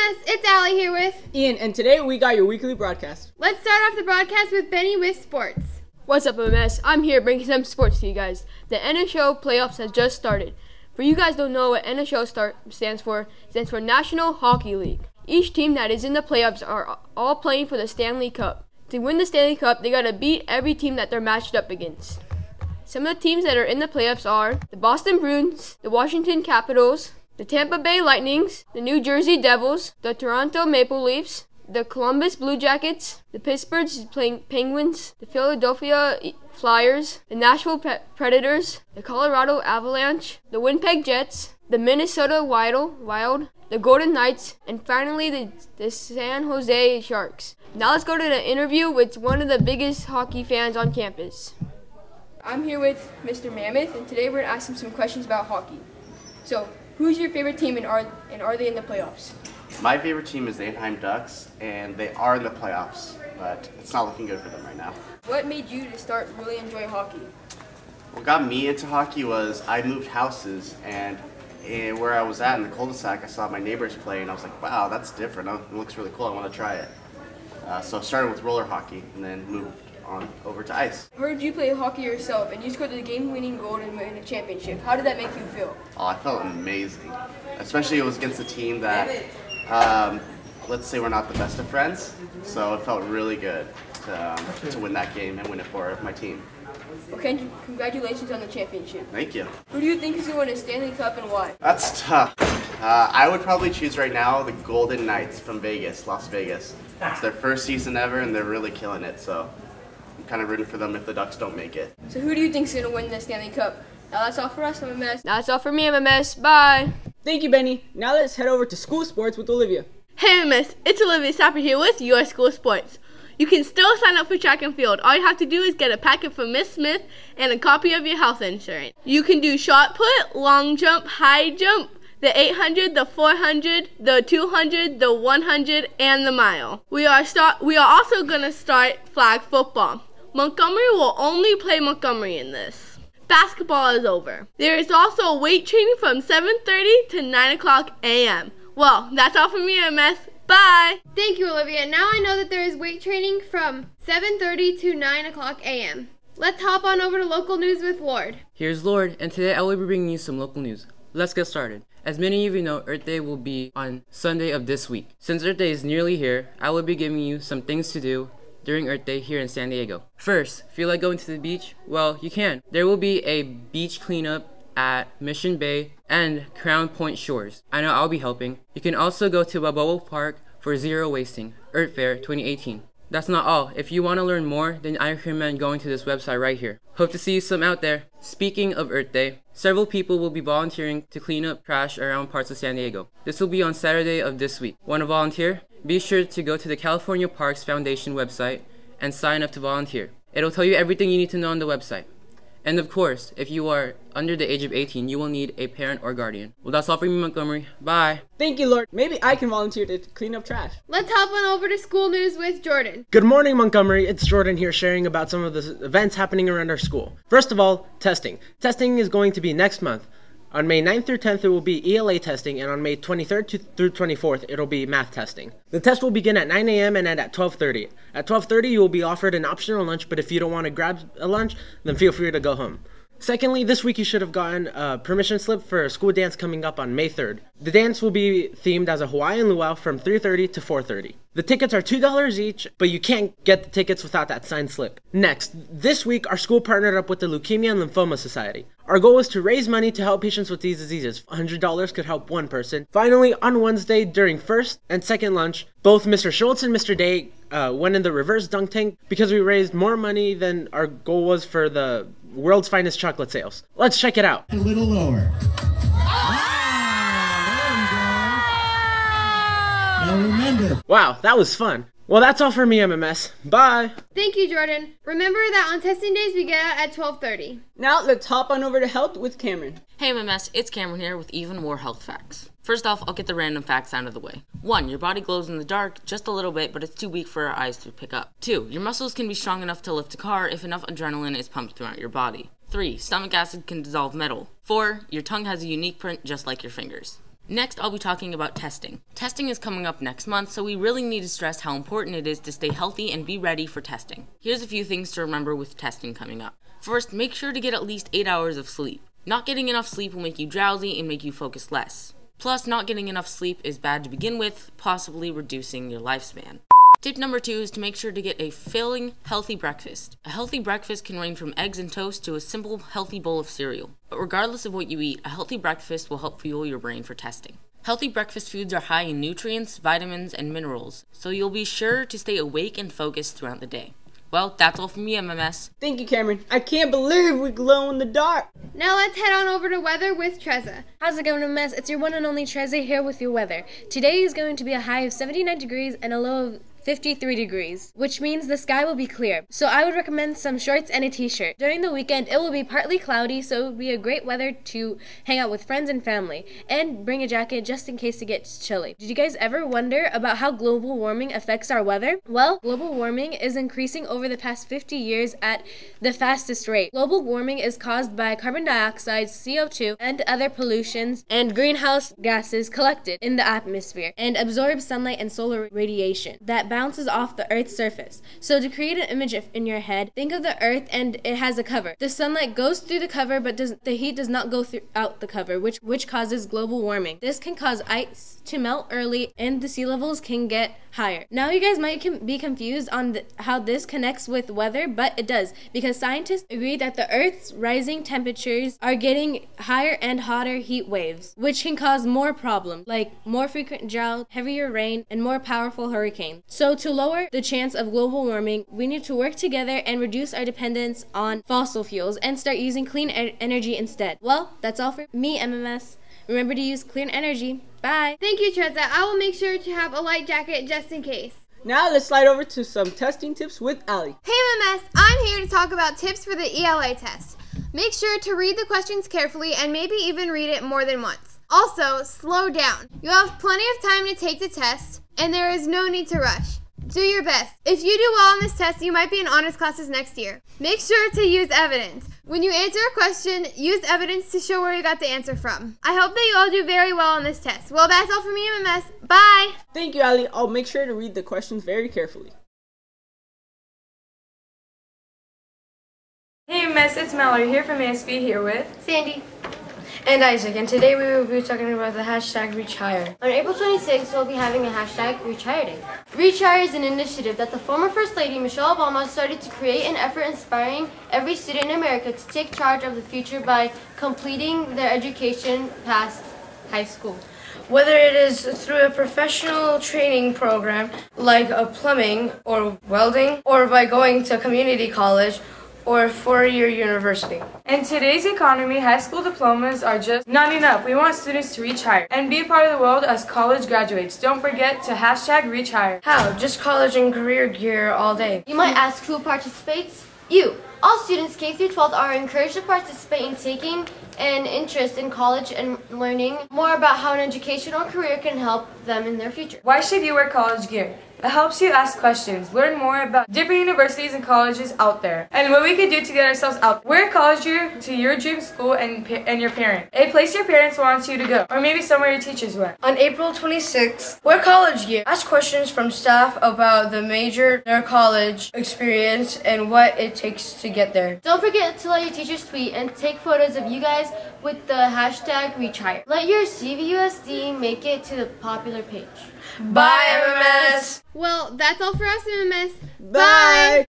MMS, it's Allie here with Ian, and today we got your weekly broadcast. Let's start off the broadcast with Benny with sports. What's up, MMS? I'm here bringing some sports to you guys. The NHL playoffs has just started. For you guys don't know what NHL stands for National Hockey League. Each team that is in the playoffs are all playing for the Stanley Cup. To win the Stanley Cup, they gotta beat every team that they're matched up against. Some of the teams that are in the playoffs are the Boston Bruins, the Washington Capitals, the Tampa Bay Lightnings, the New Jersey Devils, the Toronto Maple Leafs, the Columbus Blue Jackets, the Pittsburgh Penguins, the Philadelphia Flyers, the Nashville Predators, the Colorado Avalanche, the Winnipeg Jets, the Minnesota Wild, the Golden Knights, and finally the San Jose Sharks. Now let's go to the interview with one of the biggest hockey fans on campus. I'm here with Mr. Mammoth, and today we're going to ask him some questions about hockey. So, who's your favorite team and are they in the playoffs? My favorite team is the Anaheim Ducks, and they are in the playoffs, but it's not looking good for them right now. What made you to start really enjoy hockey? What got me into hockey was I moved houses, and where I was at in the cul-de-sac, I saw my neighbors play, and I was like, wow, that's different. It looks really cool. I want to try it. So I started with roller hockey, and then moved on over to ice. I heard you play hockey yourself, and you scored the game-winning goal in the championship. How did that make you feel? Oh, I felt amazing. Especially it was against a team that, let's say we're not the best of friends, so it felt really good to win that game and win it for my team. Okay, congratulations on the championship. Thank you. Who do you think is going to win a Stanley Cup and why? That's tough. I would probably choose right now the Golden Knights from Vegas, Las Vegas. It's their first season ever, and they're really killing it, so I'm kind of rooting for them if the Ducks don't make it. So who do you think is going to win the Stanley Cup? Now that's all for us, MMS. That's all for me, MMS. Bye. Thank you, Benny. Now let's head over to school sports with Olivia. Hey MMS, it's Olivia Sapper here with your school sports. You can still sign up for track and field. All you have to do is get a packet from Miss Smith and a copy of your health insurance. You can do shot put, long jump, high jump, the 800, the 400, the 200, the 100, and the mile. We are also going to start flag football. Montgomery will only play Montgomery in this. Basketball is over. There is also weight training from 7:30 to 9 o'clock a.m. Well, that's all from me, MS. Bye! Thank you, Olivia. Now I know that there is weight training from 7:30 to 9 o'clock a.m. Let's hop on over to local news with Lord. Here's Lord, and today I will be bringing you some local news. Let's get started. As many of you know, Earth Day will be on Sunday of this week. Since Earth Day is nearly here, I will be giving you some things to do during Earth Day here in San Diego. First, feel like going to the beach? Well, you can. There will be a beach cleanup at Mission Bay and Crown Point Shores. I know I'll be helping. You can also go to Balboa Park for Zero Wasting, Earth Fair 2018. That's not all. If you want to learn more, then I recommend going to this website right here. Hope to see you some out there. Speaking of Earth Day, several people will be volunteering to clean up trash around parts of San Diego. This will be on Saturday of this week. Want to volunteer? Be sure to go to the California Parks Foundation website and sign up to volunteer. It'll tell you everything you need to know on the website. And of course, if you are under the age of 18, you will need a parent or guardian. Well, that's all for me, Montgomery. Bye. Thank you, Lord. Maybe I can volunteer to clean up trash. Let's hop on over to school news with Jordan. Good morning, Montgomery. It's Jordan here sharing about some of the events happening around our school. First of all, testing. Testing is going to be next month. On May 9th through 10th, it will be ELA testing, and on May 23rd through 24th, it'll be math testing. The test will begin at 9 a.m. and end at 12:30. At 12:30, you will be offered an optional lunch, but if you don't want to grab a lunch, then feel free to go home. Secondly, this week you should have gotten a permission slip for a school dance coming up on May 3rd. The dance will be themed as a Hawaiian luau from 3:30 to 4:30. The tickets are $2 each, but you can't get the tickets without that signed slip. Next, this week our school partnered up with the Leukemia and Lymphoma Society. Our goal is to raise money to help patients with these diseases. $100 could help one person. Finally, on Wednesday during first and second lunch, both Mr. Schultz and Mr. Day went in the reverse dunk tank because we raised more money than our goal was for the world's finest chocolate sales. Let's check it out. A little lower. Now remember. Wow, that was fun. Well, that's all for me, MMS. Bye. Thank you, Jordan. Remember that on testing days we get out at 12:30. Now let's hop on over to health with Cameron. Hey MMS, it's Cameron here with even more health facts. First off, I'll get the random facts out of the way. 1. Your body glows in the dark just a little bit, but it's too weak for our eyes to pick up. 2. Your muscles can be strong enough to lift a car if enough adrenaline is pumped throughout your body. 3. Stomach acid can dissolve metal. 4. Your tongue has a unique print just like your fingers. Next, I'll be talking about testing. Testing is coming up next month, so we really need to stress how important it is to stay healthy and be ready for testing. Here's a few things to remember with testing coming up. First, make sure to get at least 8 hours of sleep. Not getting enough sleep will make you drowsy and make you focus less. Plus, not getting enough sleep is bad to begin with, possibly reducing your lifespan. Tip number 2 is to make sure to get a filling, healthy breakfast. A healthy breakfast can range from eggs and toast to a simple, healthy bowl of cereal. But regardless of what you eat, a healthy breakfast will help fuel your brain for testing. Healthy breakfast foods are high in nutrients, vitamins, and minerals, so you'll be sure to stay awake and focused throughout the day. Well, that's all from me, MMS. Thank you, Cameron. I can't believe we glow in the dark. Now let's head on over to weather with Treza. How's it going, MMS? It's your one and only Treza here with your weather. Today is going to be a high of 79 degrees and a low of 53 degrees, which means the sky will be clear. So I would recommend some shorts and a t-shirt. During the weekend, it will be partly cloudy, so it will be a great weather to hang out with friends and family. And bring a jacket just in case it gets chilly. Did you guys ever wonder about how global warming affects our weather? Well, global warming is increasing over the past 50 years at the fastest rate. Global warming is caused by carbon dioxide, CO2, and other pollutions and greenhouse gases collected in the atmosphere and absorb sunlight and solar radiation that bounces off the Earth's surface. So to create an image in your head, think of the Earth and it has a cover. The sunlight goes through the cover, but the heat does not go throughout the cover, which causes global warming. This can cause ice to melt early and the sea levels can get higher. Now you guys might be confused on how this connects with weather, but it does, because scientists agree that the Earth's rising temperatures are getting higher and hotter heat waves, which can cause more problems, like more frequent drought, heavier rain, and more powerful hurricanes. So to lower the chance of global warming, we need to work together and reduce our dependence on fossil fuels and start using clean energy instead. Well, that's all for me, MMS. Remember to use clean energy. Bye. Thank you, Treza. I will make sure to have a light jacket just in case. Now let's slide over to some testing tips with Allie. Hey MMS, I'm here to talk about tips for the ELA test. Make sure to read the questions carefully and maybe even read it more than once. Also, slow down. You have plenty of time to take the test, and there is no need to rush. Do your best. If you do well on this test, you might be in honors classes next year. Make sure to use evidence. When you answer a question, use evidence to show where you got the answer from. I hope that you all do very well on this test. Well, that's all from me, MMS. Bye! Thank you, Allie. I'll make sure to read the questions very carefully. Hey MMS, it's Mallory here from ASB here with Sandy. and Isaac, and today we will be talking about the hashtag ReachHire. On April 26th, we'll be having a hashtag ReachHire Day. ReachHire is an initiative that the former First Lady, Michelle Obama, started to create an effort inspiring every student in America to take charge of the future by completing their education past high school. Whether it is through a professional training program like a plumbing or welding, or by going to community college or a four-year university. In today's economy, high school diplomas are just not enough. We want students to reach higher and be a part of the world as college graduates. Don't forget to hashtag ReachHire. How? Just college and career gear all day. You might ask who participates? You! All students K through 12 are encouraged to participate in taking an interest in college and learning more about how an educational career can help them in their future. Why should you wear college gear? It helps you ask questions, learn more about different universities and colleges out there, and what we could do to get ourselves out. Wear college gear to your dream school and your parent, a place your parents want you to go, or maybe somewhere your teachers went. On April 26th, wear college gear. Ask questions from staff about the major, their college experience, and what it takes to get there. Don't forget to let your teachers tweet and take photos of you guys with the hashtag ReachHire. Let your CVUSD make it to the popular page. Bye, MMS! Well, that's all for us, MMS. Bye!